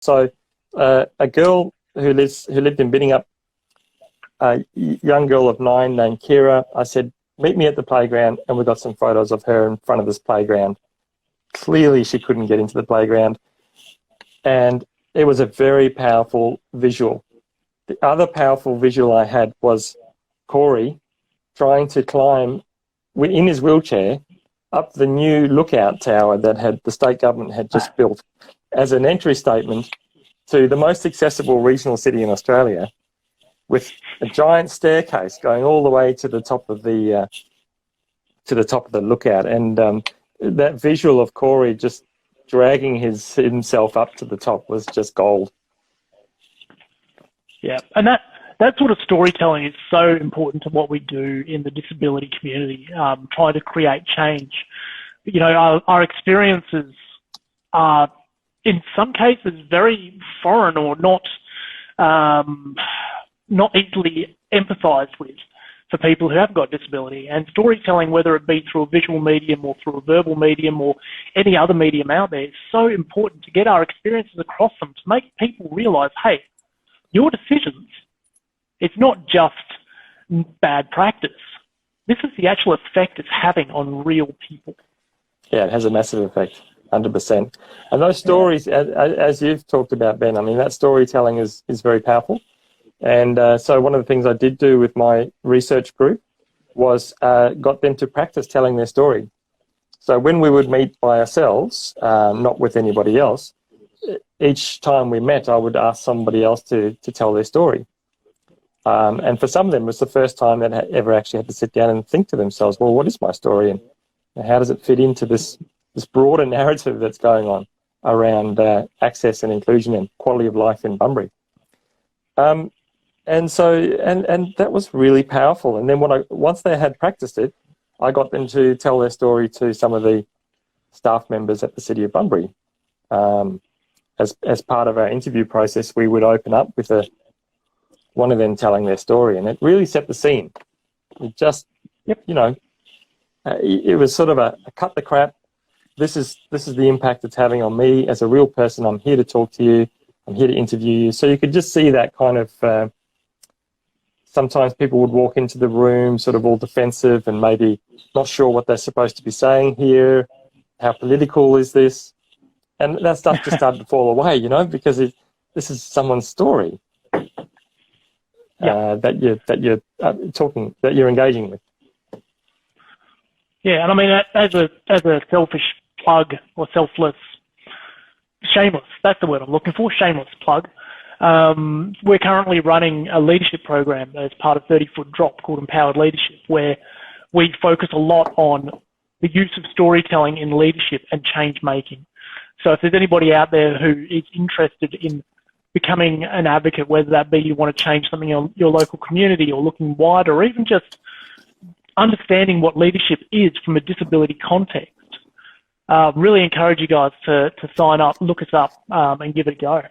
So a girl who lived in Biddingup, a young girl of 9 named Kira, I said, meet me at the playground, and we got some photos of her in front of this playground. Clearly she couldn't get into the playground, and it was a very powerful visual. The other powerful visual I had was Corey trying to climb in his wheelchair up the new lookout tower that the state government had just built as an entry statement to the most accessible regional city in Australia, with a giant staircase going all the way to the top of the lookout. And that visual of Corey just dragging himself up to the top was just gold. Yeah, and that sort of storytelling is so important to what we do in the disability community, trying to create change. You know, our experiences are, in some cases, very foreign or not easily empathised with for people who have got disability. And storytelling, whether it be through a visual medium or through a verbal medium or any other medium out there, is so important to get our experiences across them, to make people realise, hey, your decisions, it's not just bad practice. This is the actual effect it's having on real people. Yeah, it has a massive effect, 100%. And those stories, as you've talked about, Ben, I mean, that storytelling is very powerful. And so one of the things I did do with my research group was got them to practice telling their story. So when we would meet by ourselves, not with anybody else, each time we met, I would ask somebody else to tell their story. And for some of them, it was the first time that ever actually had to sit down and think to themselves, well, what is my story, and how does it fit into this broader narrative that's going on around access and inclusion and quality of life in Bunbury. And that was really powerful. And then once they had practiced it, I got them to tell their story to some of the staff members at the City of Bunbury. As part of our interview process, we would open up with one of them telling their story, and it really set the scene. It just, you know, it was sort of a cut the crap. This is the impact it's having on me as a real person. I'm here to talk to you. I'm here to interview you. So you could just see that kind of, sometimes people would walk into the room sort of all defensive and maybe not sure what they're supposed to be saying here. How political is this? And that stuff just started to fall away, you know, because this is someone's story that you're engaging with. Yeah, and I mean, as a selfish plug or shameless, that's the word I'm looking for, shameless plug. We're currently running a leadership program as part of 30 Foot Drop called Empowered Leadership, where we focus a lot on the use of storytelling in leadership and change making. So if there's anybody out there who is interested in becoming an advocate, whether that be you want to change something in your local community or looking wider, or even just understanding what leadership is from a disability context, really encourage you guys to sign up, look us up, and give it a go.